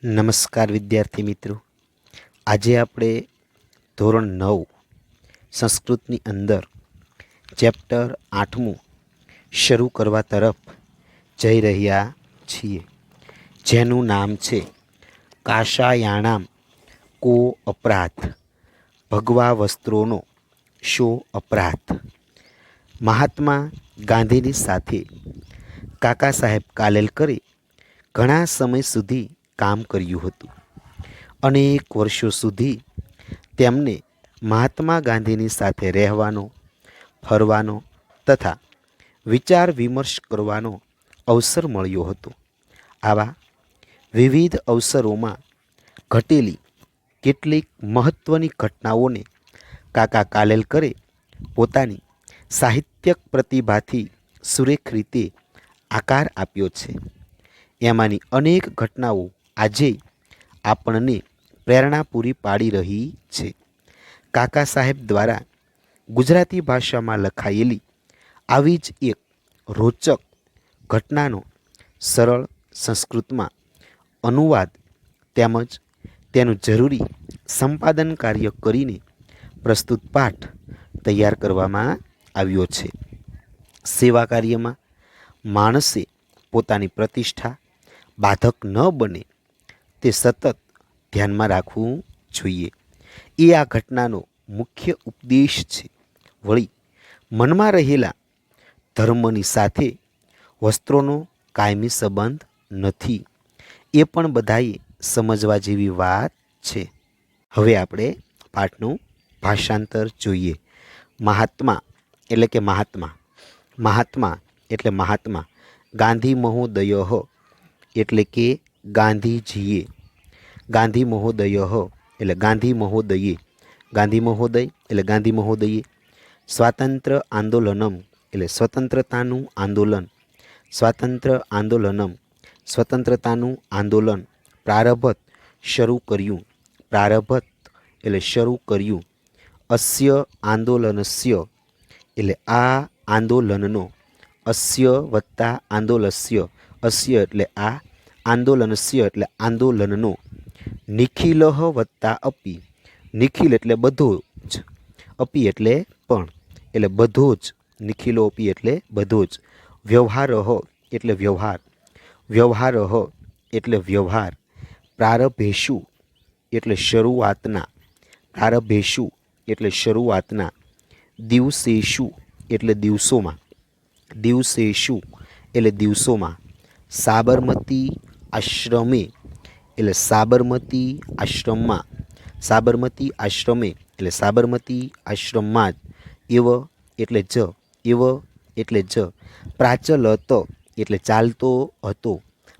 નમસ્કાર વિદ્યાર્થી મિત્રો, આજે આપણે ધોરણ 9 સંસ્કૃતની અંદર ચેપ્ટર 8મું શરૂ કરવા તરફ જઈ રહ્યા છીએ, જેનું નામ છે કાશાયાણામ કો અપરાધ, ભગવા વસ્ત્રોનો શો અપરાધ. મહાત્મા ગાંધીની સાથે કાકા સાહેબ કાલેલકરે ઘણા સમય સુધી કામ કર્યું હતું. અનેક વર્ષો સુધી તેમને મહાત્મા ગાંધીની સાથે રહેવાનો, ફરવાનો તથા વિચાર વિમર્શ કરવાનો અવસર મળ્યો હતો. આવા વિવિધ અવસરોમાં ઘટેલી કેટલીક મહત્ત્વની ઘટનાઓને કાકા કાલેલકરે પોતાની સાહિત્યક પ્રતિભાથી સુરેખ રીતે આકાર આપ્યો છે. એમાંની અનેક ઘટનાઓ આજે આપણને પ્રેરણા પૂરી પાડી રહી છે. કાકા સાહેબ દ્વારા ગુજરાતી ભાષામાં લખાયેલી આવી જ એક રોચક ઘટનાનો સરળ સંસ્કૃતમાં અનુવાદ તેમજ તેનું જરૂરી સંપાદન કાર્ય કરીને પ્રસ્તુત પાઠ તૈયાર કરવામાં આવ્યો છે. સેવા કાર્યમાં માણસે પોતાની પ્રતિષ્ઠા બાધક ન બને તે સતત ધ્યાનમાં રાખવું જોઈએ, એ આ ઘટનાનો મુખ્ય ઉપદેશ છે. વળી મનમાં રહેલા ધર્મની સાથે વસ્ત્રોનો કાયમી સંબંધ નથી, એ પણ બધાએ સમજવા જેવી વાત છે. હવે આપણે પાઠનું ભાષાંતર જોઈએ. મહાત્મા એટલે કે મહાત્મા, મહાત્મા એટલે મહાત્મા, ગાંધી મહોદય એટલે કે ગાંધીજીએ, ગાંધી મહોદય એટલે ગાંધી મહોદયે, ગાંધી મહોદય એટલે ગાંધી મહોદયે, સ્વાતંત્ર્ય આંદોલનમ એટલે સ્વતંત્રતાનું આંદોલન, સ્વાતંત્ર્ય આંદોલનમ સ્વતંત્રતાનું આંદોલન પ્રારભત શરૂ કર્યું, પ્રારભત એટલે શરૂ કર્યું, અસ્ય આંદોલનસ્ય એટલે આ આંદોલનનો, અસ્ય વત્તા આંદોલસ્ય, અસ્ય એટલે આ, આંદોલનસ્ય એટલે આંદોલનનો, નિખિલઃ વત્તા અપી, નિખિલ એટલે બધો જ, અપી એટલે પણ, એટલે બધો જ, નિખિલો અપી એટલે બધો જ, વ્યવહારઃ એટલે વ્યવહાર, વ્યવહારઃ એટલે વ્યવહાર, પ્રારભેષુ એટલે શરૂઆતના, પ્રારભેષુ એટલે શરૂઆતના, દિવસેષુ એટલે દિવસોમાં, દિવસેષુ એટલે દિવસોમાં, સાબરમતી આશ્રમે એટલે સાબરમતી આશ્રમમાં, સાબરમતી આશ્રમે એટલે સાબરમતી આશ્રમમાં જ, એવ એટલે જ, એવ એટલે જ, પ્રાચલત એટલે ચાલતો હતો,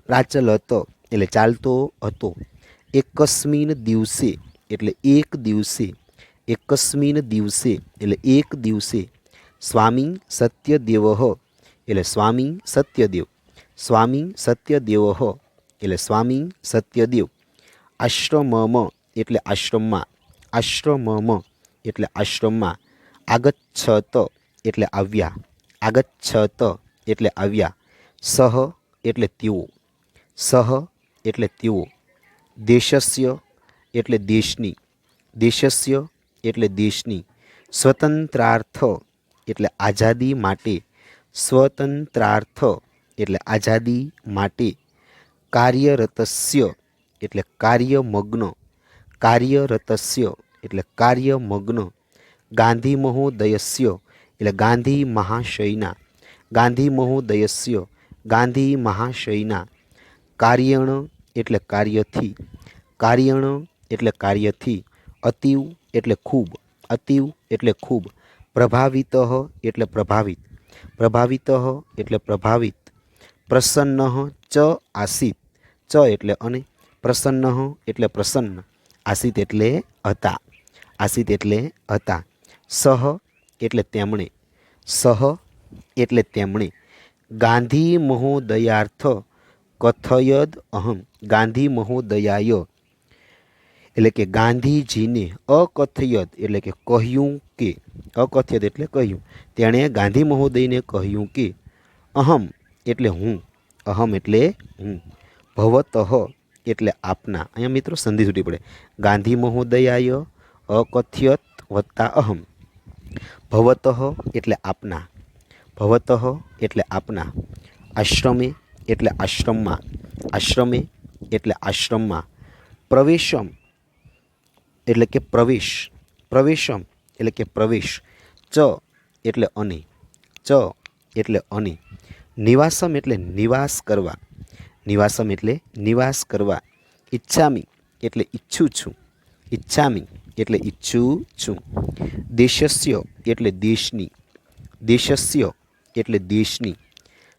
પ્રાચલત એટલે ચાલતો હતો, એકસ્મિન દિવસે એટલે એક દિવસે, એકસ્મિન દિવસે એટલે એક દિવસે, સ્વામી સત્યદેવ એટલે સ્વામી સત્યદેવ, સ્વામી સત્યદેવ એટલે સ્વામી સત્યદેવ, આશ્રમમ એટલે આશ્રમમાં, આશ્રમમ એટલે આશ્રમમાં, આગચ્છત એટલે આવ્યા, આગચ્છત એટલે આવ્યા, સહ એટલે તેઓ, સહ એટલે તેઓ, દેશસ્ય એટલે દેશની, દેશસ્ય એટલે દેશની, સ્વતંત્રાર્થ એટલે આઝાદી માટે, સ્વતંત્રાર્થ એટલે આઝાદી માટે, કાર્યરતસ્ય એટલે કાર્યમગ્ન, કાર્યરતસ્ય એટલે કાર્યમગ્ન, ગાંધી મહોદયસ્ય એટલે ગાંધી મહાશયના, ગાંધી મહોદયસ્ય ગાંધી મહાશયના, કાર્યણ એટલે કાર્યથી, કાર્યણ એટલે કાર્યથી, અતિવ એટલે ખૂબ, અતિવ એટલે ખૂબ, પ્રભાવિત એટલે પ્રભાવિત, પ્રભાવિત એટલે પ્રભાવિત, પ્રસન્ન ચ આસીત, ચ એટલે અને, પ્રસન્ન એટલે પ્રસન્ન, આસીત એટલે હતા, આસીત એટલે હતા, સહ એટલે તેમણે, સહ એટલે તેમણે, ગાંધી મહોદયાર્થ કથયદ અહમ, ગાંધી મહોદયાય એટલે કે ગાંધીજીને, અકથયદ એટલે કે કહ્યું કે, અકથયદ એટલે કહ્યું, તેણે ગાંધી મહોદયને કહ્યું કે, અહમ એટલે હું, અહમ એટલે હું, ભવતઃ એટલે આપના. અહીંયા મિત્રો સંધિ છૂટી પડે. ગાંધી મહોદયાય અકથ્યત વત્તા અહમ. ભવતઃ એટલે આપના. ભવતઃ એટલે આપના. આશ્રમે એટલે આશ્રમમાં. આશ્રમે એટલે આશ્રમમાં. પ્રવેશમ એટલે કે પ્રવેશ. પ્રવેશમ એટલે કે પ્રવેશ. ચ એટલે અને. ચ એટલે અને. નિવાસમ એટલે નિવાસ કરવા. નિવાસમ એટલે નિવાસ કરવા. ઈચ્છામી એટલે ઈચ્છું છું. ઈચ્છામી એટલે ઈચ્છું છું. દેશસ્ય એટલે દેશની. દેશસ્ય એટલે દેશની.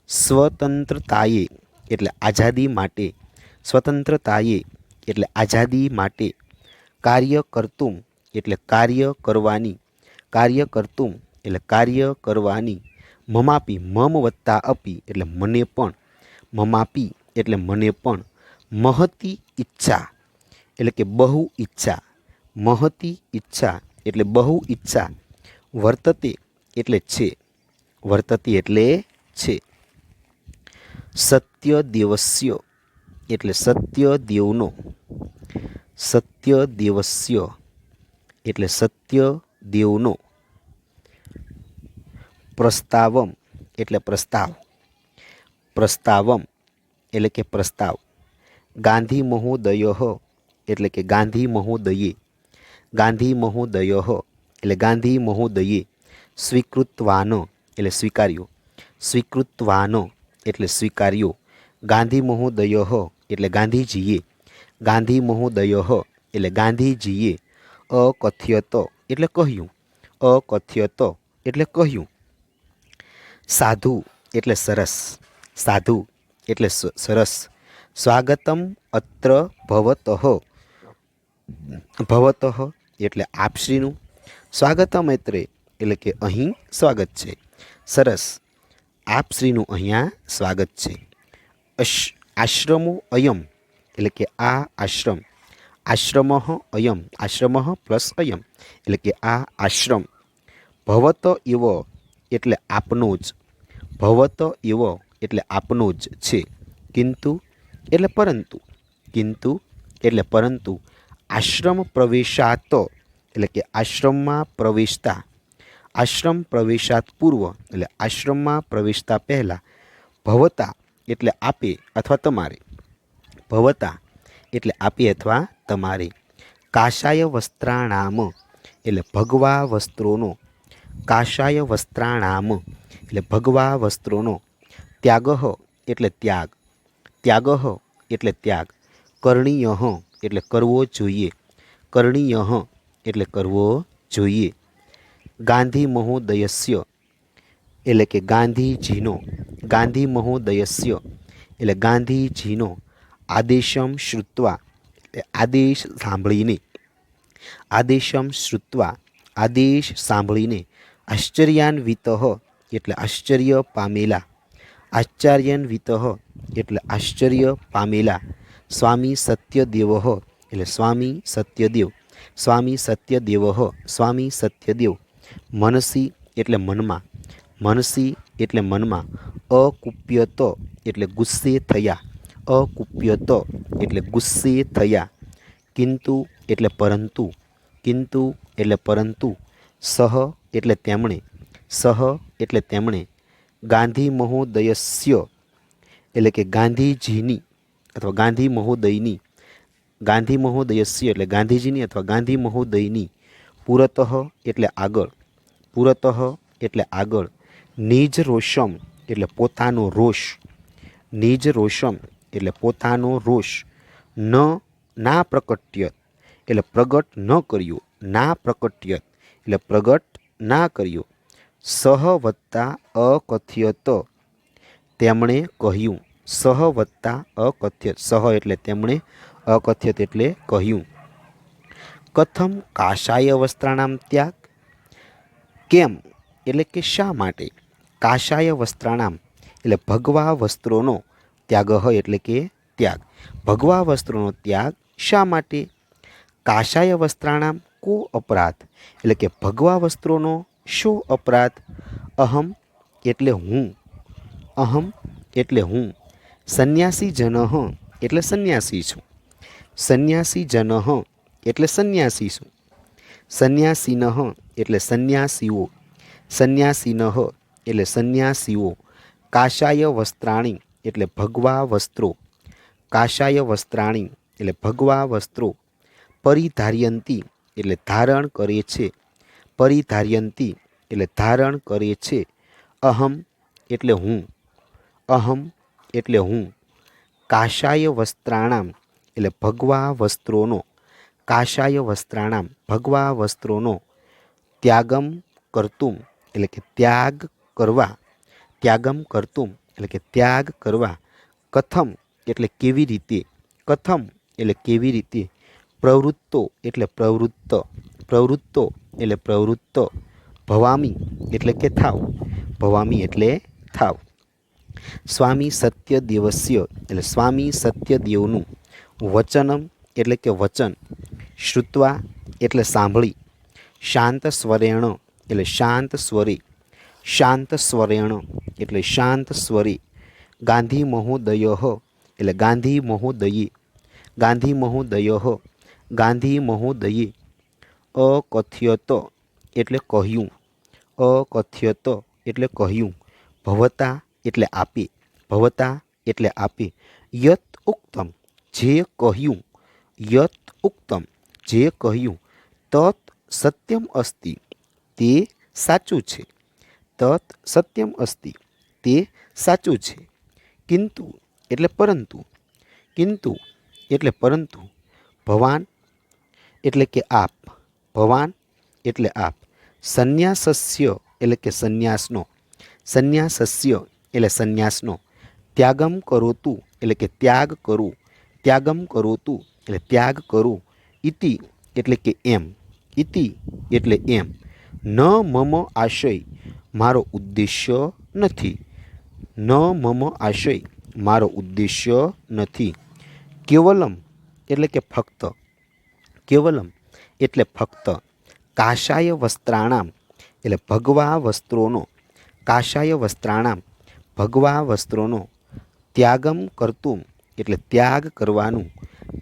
સ્વતંત્રતાએ એટલે આઝાદી માટે. સ્વતંત્રતાએ એટલે આઝાદી માટે. કાર્ય કરતું એટલે કાર્ય કરવાની. કાર્ય કરતું એટલે કાર્ય કરવાની. મમાપી મમ વત્તા અપી એટલે મને પણ. મમાપી એટલે મને પણ. મહતી ઈચ્છા એટલે કે બહુ ઈચ્છા. મહતી ઈચ્છા એટલે બહુ ઈચ્છા. વર્તતે એટલે છે. વર્તતી એટલે છે. સત્ય દેવસ્ય એટલે સત્ય દેવનો. સત્ય દેવસ્ય એટલે સત્ય દેવનો. પ્રસ્તાવમ એટલે પ્રસ્તાવ. પ્રસ્તાવમ એટલે કે પ્રસ્તાવ. ગાંધી મહોદય એટલે કે ગાંધી મહોદયે. ગાંધી મહોદય એટલે ગાંધી મહોદયે. સ્વીકૃતવાન એટલે સ્વીકાર્યો. સ્વીકૃતવાન એટલે સ્વીકાર્યો. ગાંધી મહોદય એટલે ગાંધીજીએ. ગાંધી મહોદય એટલે ગાંધીજીએ. અકથ્યત એટલે કહ્યું. અકથ્યત એટલે કહ્યું. સાધુ એટલે સરસ. સાધુ એટલે સરસ. સ્વાગતમ અત્ર ભવતઃ. ભવતઃ એટલે આપશ્રીનું. સ્વાગતમ એટલે કે અહીં સ્વાગત છે. સરસ. આપશ્રીનું અહીંયા સ્વાગત છે. આશ્રમો અયમ એટલે કે આ આશ્રમ. આશ્રમ અયમ. આશ્રમ પ્લસ અયમ એટલે કે આ આશ્રમ. ભવત ઇવ એટલે આપનો જ. ભવત ઇવ એટલે આપનો જ છે. કિંતુ એટલે પરંતુ. કિંતુ એટલે પરંતુ. આશ્રમ પ્રવેશાત એટલે કે આશ્રમમાં પ્રવેશતા. આશ્રમ પ્રવેશાત પૂર્વ એટલે આશ્રમમાં પ્રવેશતા પહેલાં. ભવતા એટલે આપે અથવા તમારે. ભવતા એટલે આપે અથવા તમારે. કાષાય વસ્ત્રાણામ એટલે ભગવા વસ્ત્રોનો. કાષાય વસ્ત્રાણામ એટલે ભગવા વસ્ત્રોનો. ત્યાગઃ એટલે ત્યાગ. ત્યાગઃ એટલે ત્યાગ. કરણીય એટલે કરવો જોઈએ. કરણીય એટલે કરવો જોઈએ. ગાંધી મહોદયસ્ય એટલે કે ગાંધીજીનો. ગાંધી મહોદયસ્ય એટલે ગાંધીજીનો. આદેશમ શ્રુત્વા એટલે આદેશ સાંભળીને. આદેશમ શ્રુત્વા આદેશ સાંભળીને. આશ્ચર્યાન્વિત એટલે આશ્ચર્ય પામેલા. આશ્ચર્યાન્વિત એટલે આશ્ચર્ય પામેલા. સ્વામી સત્યદેવ એટલે સ્વામી સત્યદેવ. સ્વામી સત્યદેવ સ્વામી સત્યદેવ. મનસી એટલે મનમાં. મનસી એટલે મનમાં. અકુપ્યત એટલે ગુસ્સે થયા. અકુપ્યત એટલે ગુસ્સે થયા. કિંતુ એટલે પરંતુ. કિંતુ એટલે પરંતુ. સહ એટલે તેમણે. સહ એટલે તેમણે. ગાંધી મહોદયસ્ય એટલે કે ગાંધીજીની અથવા ગાંધી મહોદયની. ગાંધી મહોદયસ્ય એટલે ગાંધીજીની અથવા ગાંધી મહોદયની. પુરતઃ એટલે આગળ. પુરતઃ એટલે આગળ. નિજ રોષમ એટલે પોતાનો રોષ. નિજ રોષમ એટલે પોતાનો રોષ. ના પ્રકટ્યત એટલે પ્રગટ ન કર્યો. ના પ્રકટ્યત એટલે પ્રગટ ના કર્યો. સહ વત્તા અકથ્યત તેમણે કહ્યું. સહ વત્તા અકથ્યત. સહ એટલે તેમણે. અકથ્યત એટલે કહ્યું. કથમ કાષાય વસ્ત્રાણામ ત્યાગ. કેમ એટલે કે શા માટે. કાષાય વસ્ત્રાણામ એટલે ભગવા વસ્ત્રોનો. ત્યાગ એટલે કે ત્યાગ. ભગવા વસ્ત્રોનો ત્યાગ શા માટે. કાષાય વસ્ત્રાણામ કો અપરાધ એટલે કે ભગવા વસ્ત્રોનો શો અપરાધ. અહમ એટલે હું. અહમ એટલે હું. સંન્યાસી જન એટલે સંન્યાસી છું. સંન્યાસી જનઃ એટલે સંન્યાસી શું? સંન્યાસીનઃ એટલે સંન્યાસીઓ. સંન્યાસીનઃ એટલે સંન્યાસીઓ. કાશાય વસ્ત્રાણી એટલે ભગવા વસ્ત્રો. કાશાય વસ્ત્રાણી એટલે ભગવા વસ્ત્રો. પરિધાર્યંતી એટલે ધારણ કરે છે. પરિધાર્યંતી એટલે ધારણ કરે છે. અહમ એટલે હું. અહમ એટલે હું. કાશાય વસ્ત્રાણામ એટલે ભગવા વસ્ત્રોનો. કાશાય વસ્ત્રાણામ ભગવા વસ્ત્રોનો. ત્યાગમ કર્તુમ એટલે કે ત્યાગ કરવા. ત્યાગમ કર્તુમ એટલે કે ત્યાગ કરવા. કથમ એટલે કેવી રીતે. કથમ એટલે કેવી રીતે. પ્રવૃત્તો એટલે પ્રવૃત્ત. પ્રવૃત્તો એટલે પ્રવૃત્ત. ભવામી એટલે કે થાવ. ભવામી એટલે થાવ. સ્વામી સત્યદેવસ્ય એટલે સ્વામી સત્યદેવનું. વચનમ એટલે કે વચન. શ્રુત્વા એટલે સાંભળી. શાંત સ્વરેણ એટલે શાંત સ્વરે. શાંત સ્વરેણ એટલે શાંત સ્વરે. ગાંધી મહોદય એટલે ગાંધી મહોદયે. ગાંધી મહોદય ગાંધી મહોદયે. અકથ્યત એટલે કહ્યું. અકથ્યત એટલે કહ્યું. ભવતા એટલે આપે. ભવતા એટલે આપે. યત ઉક્તમ જે કહ્યું. યત ઉક્તમ જે કહ્યું. તત સત્યમ અસ્તિ તે સાચું છે. તત સત્યમ અસ્તિ તે સાચું છે. કિંતુ એટલે પરંતુ. કિંતુ એટલે પરંતુ. ભવાન એટલે કે આપ. ભવાન એટલે આપ. સંન્યાસસ્ય એટલે કે સંન્યાસનો. સંન્યાસસ્ય એટલે સંન્યાસનો. ત્યાગમ કરોતુ એટલે કે ત્યાગ કરું. ત્યાગમ કરોતુ એટલે ત્યાગ કરું. ઇતિ એટલે કે એમ. ઇતિ એટલે એમ. ન મમ આશય મારો ઉદ્દેશ્ય નથી. ન મમ આશય મારો ઉદ્દેશ્ય નથી. કેવલમ એટલે કે ફક્ત. કેવલમ એટલે ફક્ત. કાશાય વસ્ત્રાણામ એટલે ભગવા વસ્ત્રોનો. કાશાય વસ્ત્રાણામ ભગવા વસ્ત્રોનો. ત્યાગમ કરતું એટલે ત્યાગ કરવાનું.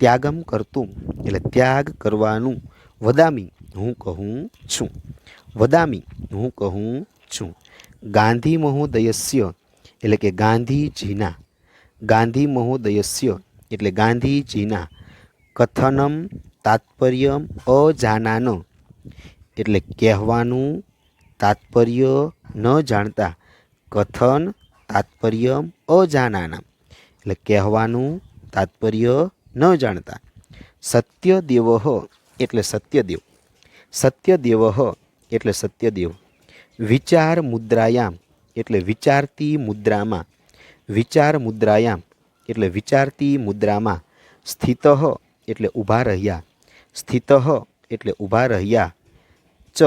ત્યાગમ કરતું એટલે ત્યાગ કરવાનું. વદામી હું કહું છું. વદામી હું કહું છું. ગાંધી મહોદયસ્ય એટલે કે ગાંધીજીના. ગાંધી મહોદયસ્ય એટલે ગાંધીજીના. કથનમ તાત્પર્ય અજાનાન એટલે કહેવાનું તાત્પર્ય ન જાણતા. કથન તાત્પર્ય અજાનાના એટલે કહેવાનું તાત્પર્ય ન જાણતા. સત્યદેવ એટલે સત્યદેવ. સત્યદેવ એટલે સત્યદેવ. વિચાર મુદ્રાયામ એટલે વિચારતી મુદ્રામાં. વિચાર મુદ્રાયામ એટલે વિચારતી મુદ્રામાં. સ્થિત એટલે ઊભા રહ્યા. સ્થિત એટલે ઊભા રહ્યા. ચ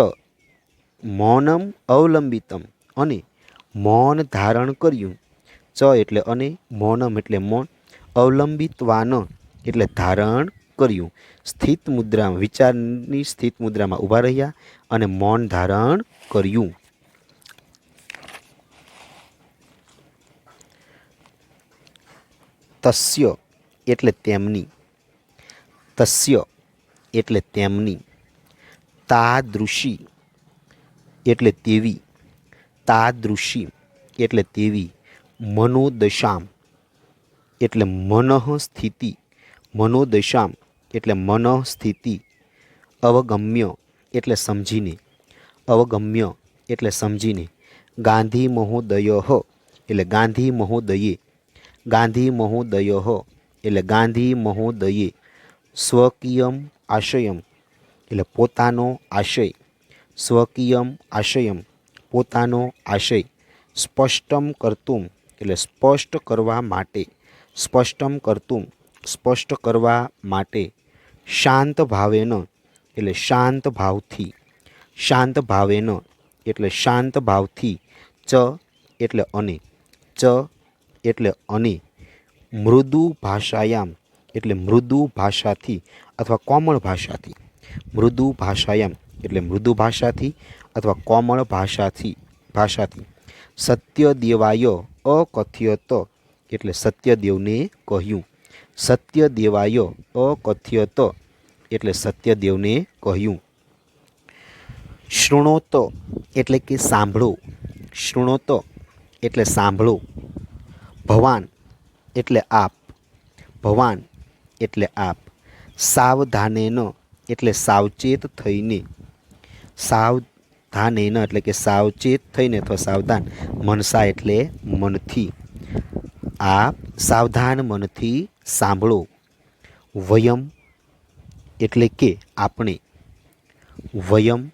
મૌનમ અવલંબિતમ અને મૌન ધારણ કર્યું. ચ એટલે અને, મૌનમ એટલે મૌન, અવલંબિતવાન એટલે ધારણ કર્યું. સ્થિત મુદ્રામાં વિચારની સ્થિત મુદ્રામાં ઊભા રહ્યા અને મૌન ધારણ કર્યું. તસ્ય એટલે તેમની. તસ્ય એટલે તેમની. તાદૃશી એટલે તેવી. તાદૃશી એટલે તેવી. મનોદશામ એટલે મનઃ સ્થિતિ. મનોદશામ એટલે મનઃ સ્થિતિ. અવગમ્ય એટલે સમજીને. અવગમ્ય એટલે સમજીને. ગાંધી મહોદય એટલે ગાંધી મહોદયે. ગાંધી મહોદય એટલે ગાંધી મહોદયે. સ્વકીયમ આશયમ એટલે પોતાનો આશય. સ્વકીયમ આશયમ પોતાનો આશય. સ્પષ્ટમ કર્તુમ એટલે સ્પષ્ટ કરવા માટે. સ્પષ્ટમ કર્તુમ સ્પષ્ટ કરવા માટે. શાંત ભાવેન એટલે શાંત ભાવથી. શાંત ભાવેન એટલે શાંત ભાવથી. ચ એટલે અને. ચ એટલે અને. મૃદુ ભાષાયામ એટલે મૃદુ ભાષાથી અથવા કોમળ ભાષાથી. મૃદુ ભાષાયામ એટલે મૃદુ ભાષાથી અથવા કોમળ ભાષાથી. ભાષાથી. સત્યદેવાય અકથ્યત એટલે સત્યદેવને કહ્યું. સત્યદેવાય અકથ્યત એટલે સત્યદેવને કહ્યું. શૃણોત એટલે કે સાંભળો. શૃણોત એટલે સાંભળો. ભવાન એટલે આપ. ભવાન એટલે આપ. સાવધાનેન એટલે સાવચેત થઈને. સાવધાનેન એટલે કે સાવચેત થઈને અથવા સાવધાન. મનસા એટલે મનથી. આપ સાવધાન મનથી સાંભળો. વયમ એટલે કે આપણે. વયમ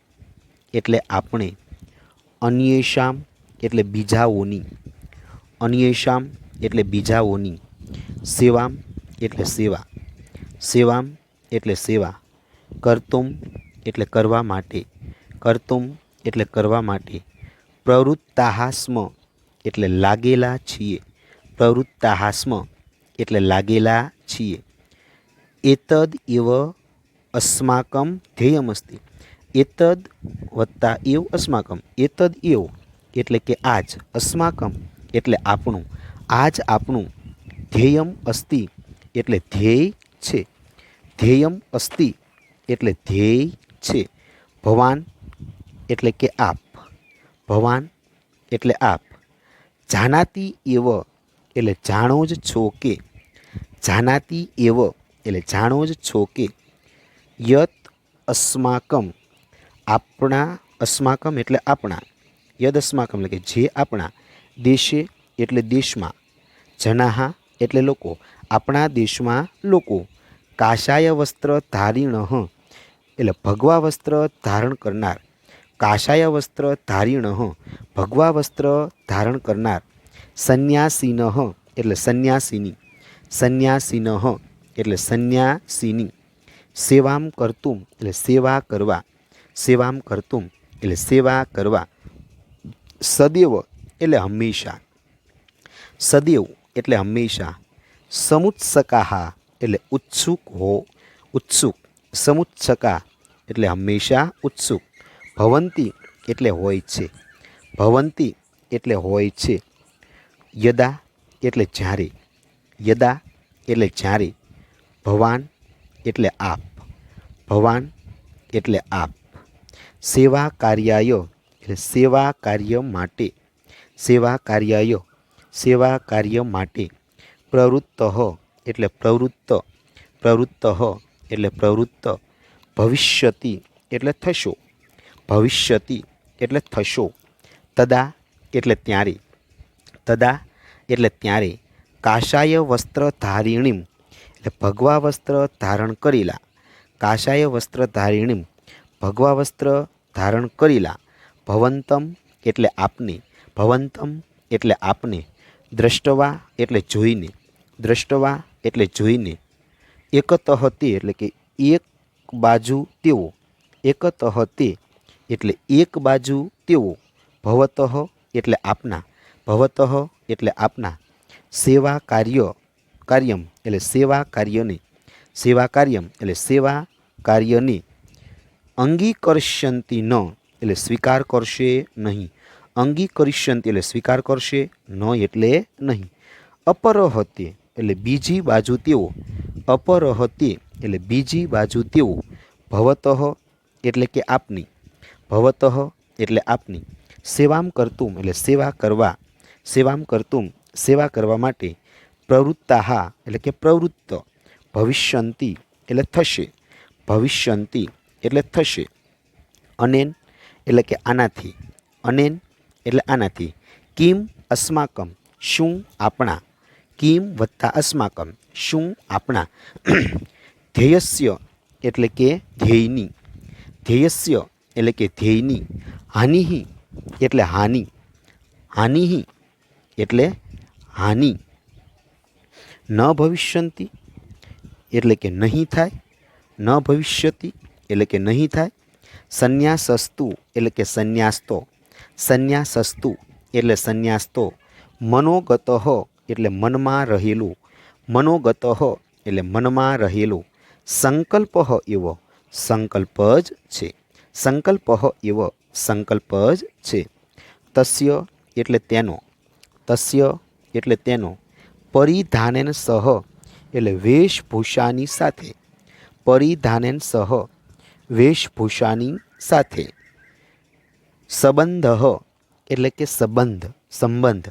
એટલે આપણે. અન્યેષામ એટલે બીજાઓની. અન્યેષામ એટલે બીજાઓની. સેવામ એટલે સેવા. સેવામ એટલે સેવા. કર્તુમ એટલે કરવા માટે. કર્તુમ એટલે કરવા માટે. પ્રવૃત્તાઃ સ્મ એટલે લાગેલા છીએ. પ્રવૃત્તાઃ સ્મ એટલે લાગેલા છીએ. એતદ એવ અસ્માકમ ધ્યેયમસ્તિ. એતદ વત્તા એવ અસ્માકમ. એતદ એવ એટલે કે આજ. અસ્માકમ એટલે આપણું. આજ આપણું. ધ્યેયમ અસ્તિ એટલે ધ્યેય છે. ધ્યેયમ અસ્તિ એટલે ધ્યેય છે. ભવાન એટલે કે આપ. ભવાન એટલે આપ. જાનાતી એવ એટલે જાણો જ છો કે. જાનાતી એવ એટલે જાણો જ છો કે. યત અસ્માકમ આપણા. અસ્માકમ એટલે આપણા. યદ અસ્માકમ એટલે કે જે આપણા. દેશે એટલે દેશમાં. જનાહા એટલે લોકો. આપણા દેશમાં લોકો. કાષાય વસ્ત્ર ધારીણ એટલે ભગવા વસ્ત્ર ધારણ કરનાર. કાષાય વસ્ત્ર ધારીણ ભગવા વસ્ત્ર ધારણ કરનાર. સંન્યાસીન એટલે સંન્યાસીની. સંન્યાસીન એટલે સંન્યાસીની. સેવામ કરતુમ એટલે સેવા કરવા. સેવામ કરતુમ એટલે સેવા કરવા. સદૈવ એટલે હંમેશા. સદૈવ એટલે હંમેશા. સમુત્સકાહા એટલે ઉત્સુક હો. ઉત્સુક. સમુત્સકા એટલે હંમેશા ઉત્સુક. ભવંતી એટલે હોય છે. ભવંતી એટલે હોય છે. યદા એટલે જ્યારે. યદા એટલે જ્યારે. ભવાન એટલે આપ. ભવાન એટલે આપ. સેવા કાર્યાય એટલે સેવા કાર્ય માટે. સેવા કાર્યાય સેવા કાર્ય માટે. પ્રવૃત્ત એટલે પ્રવૃત્ત. પ્રવૃત્ત એટલે પ્રવૃત્ત. ભવિષ્યતિ એટલે થશો. ભવિષ્યતિ એટલે થશો. તદા એટલે ત્યારે. તદા એટલે ત્યારે. કાષાય વસ્ત્ર ધારિણીમ એટલે ભગવા વસ્ત્ર ધારણ કરેલા. કાષાય વસ્ત્ર ધારિણીમ ભગવા વસ્ત્ર ધારણ કરેલા. ભવંતમ એટલે આપને. ભવંતમ એટલે આપને. દ્રષ્ટવા એટલે જોઈને. દ્રષ્ટવા એટલે જોઈને. એકતઃ તે એટલે કે એક બાજુ તેઓ. એકતઃ તે એટલે એક બાજુ તેઓ. ભવતઃ એટલે આપના. ભવતઃ એટલે આપના. સેવા કાર્ય. કાર્યમ એટલે સેવા કાર્યને. સેવા કાર્યમ એટલે સેવા કાર્યને. અંગીકરિષ્યંતિ ન એટલે સ્વીકાર કરશે નહીં. અંગીકરિષ્યંતિ એટલે સ્વીકાર કરશે. ન એટલે નહીં. અપરહતે એટલે બીજી બાજુ તેઓ. અપરહતે એટલે બીજી બાજુ તેઓ. ભવતઃ એટલે કે આપની. ભવતઃ એટલે આપની. સેવામ કરતુમ એટલે સેવા કરવા. સેવામ કરતુમ સેવા કરવા માટે. પ્રવૃત્તાહા એટલે કે પ્રવૃત્ત. ભવિષ્યંતિ એટલે થશે. ભવિષ્યંતિ એટલે થશે. અનેન એટલે કે આનાથી. અનેન એટલે આનાથી. કિમ અસ્માકમ શું આપણા. કિમ વત્તા અસ્માકમ શું આપણા. ધ્યેયસ્ય એટલે કે ધ્યેયની. ધ્યેયસ્ય એટલે કે ધ્યેયની. હાનિ એટલે હાનિ. હાનિ એટલે હાનિ. ન ભવિષ્યંતિ એટલે કે નહીં થાય. ન ભવિષ્યતિ એટલે કે નહીં થાય. સંન્યાસસ્તુ એટલે કે સંન્યાસતો. સંન્યાસસ્તુ એટલે સંન્યાસતો. મનોગત એટલે મનમાં રહેલું. મનોગત એટલે મનમાં રહેલું. સંકલ્પ એવો સંકલ્પ જ છે. સંકલ્પ એવો સંકલ્પ જ છે. તસ્ય એટલે તેનો. તસ્ય એટલે તેનો. પરિધાનેન સહ એટલે વેશભૂષાની સાથે, પરિધાનેન સહ વેશભૂષાની સાથે, સંબંધ એટલે કે સંબંધ, સંબંધ,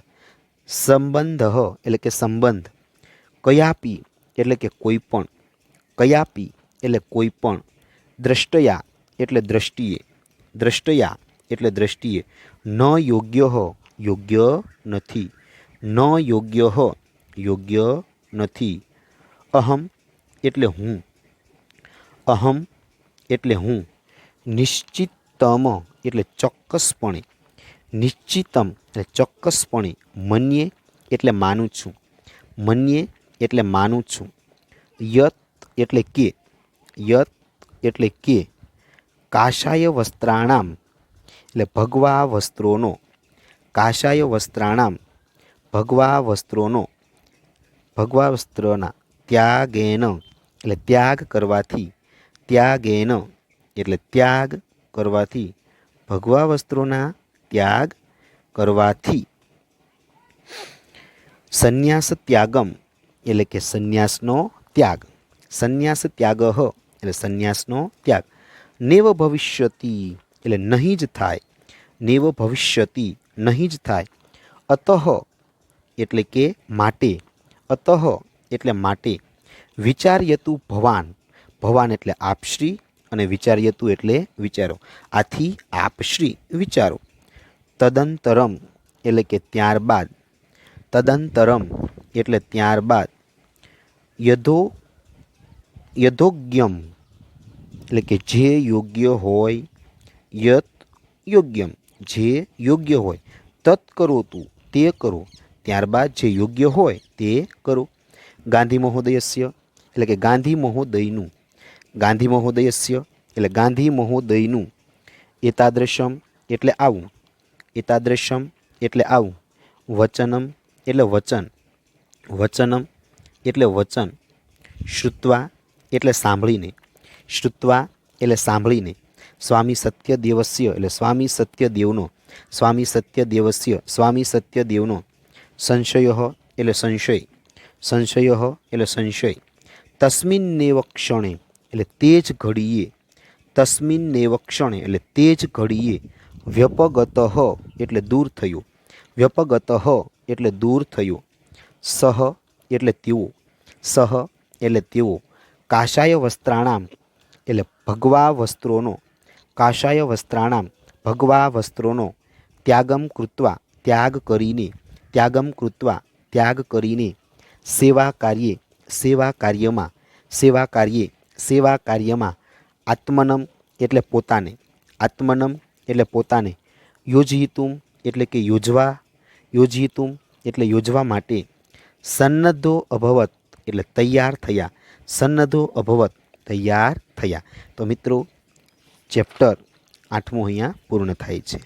સંબંધ એટલે કે સંબંધ, કયાપી એટલે કે કોઈ પણ, કયાપી એટલે કોઈ પણ, દ્રષ્ટયા એટલે દ્રષ્ટિએ, દ્રષ્ટયા એટલે દ્રષ્ટિએ, ન યોગ્ય યોગ્ય નથી, ન યોગ્ય યોગ્ય નથી, અહમ એટલે હું, અહમ એટલે હું, નિશ્ચિતમ એટલે ચોક્કસપણે, નિશ્ચિતમ એટલે ચોક્કસપણે, મન્યે એટલે માનું છું, મન્યે એટલે માનું છું, યત એટલે કે, યત એટલે કે, કાષાય વસ્ત્રાણામ એટલે ભગવા વસ્ત્રોનો, કાષાય વસ્ત્રાણામ ભગવા વસ્ત્રોનો, ભગવા વસ્ત્રોના, ત્યાગેન એટલે ત્યાગ કરવાથી, ત્યાગેન એટલે ત્યાગ કરવાથી, ભગવા વસ્ત્રોના ત્યાગ કરવાથી, સંન્યાસ ત્યાગમ એટલે કે સંન્યાસનો ત્યાગ, સંન્યાસ ત્યાગ એટલે સંન્યાસનો ત્યાગ, નેવ ભવિષ્યતિ એટલે નહીં જ થાય, નેવ ભવિષ્યતિ નહીં જ થાય, અતઃ એટલે કે માટે, અતઃ એટલે માટે, વિચાર્યતુ ભવાન, ભવાન એટલે આપશ્રી અને વિચાર્યતુ એટલે વિચારો, આથી આપશ્રી વિચારો, તદંતરમ એટલે કે ત્યારબાદ, તદંતરમ એટલે ત્યારબાદ, યથોગ્યમ એટલે કે જે યોગ્ય હોય, યત યોગ્યમ જે યોગ્ય હોય, તત્ કરો તું તે કરો, ત્યારબાદ જે યોગ્ય હોય તે કરો, ગાંધી મહોદયસ્ય એટલે કે ગાંધી મહોદયનું, ગાંધી મહોદયસ્ય એટલે ગાંધી મહોદયનું, એતાદૃશમ એટલે આવું, એતાદૃશમ એટલે આવું, વચનમ એટલે વચન, વચનમ એટલે વચન, શ્રુત્વા એટલે સાંભળીને, શ્રુત્વા એટલે સાંભળીને, સ્વામી સત્યદેવસ્ય એટલે સ્વામી સત્યદેવનો, સ્વામી સત્યદેવસ્ય સ્વામી સત્યદેવનો, સંશય એટલે સંશય, સંશય એટલે સંશય, તસ્મિન્નેવ ક્ષણે એટલે તે જ ઘડીએ, તસ્મિન્નેવ ક્ષણે એટલે તે જ ઘડીએ, વ્યપગત એટલે દૂર થયો, વ્યપગત એટલે દૂર થયો, સહ એટલે તેઓ, સહ એટલે તેઓ, કાષાય વસ્ત્રાણામ એટલે ભગવા વસ્ત્રોનો, કાષાય વસ્ત્રાણામ ભગવા વસ્ત્રોનો, ત્યાગમ કૃત્વા ત્યાગ કરીને, ત્યાગમ કૃત્વા ત્યાગ કરીને, સેવા કાર્યે સેવા કાર્યમાં, સેવા કાર્યે સેવા કાર્યમાં, આત્મનમ એટલે પોતાને, આત્મનમ એટલે પોતાને, યોજયિતુમ એટલે કે યોજવા, યોજયિતુમ એટલે યોજવા માટે, સન્નદ્ધો અભવત એટલે તૈયાર થયા, સન્નદ્ધો અભવત તૈયાર થયા. તો મિત્રો ચેપ્ટર 8મું અહીંયા પૂર્ણ થાય છે.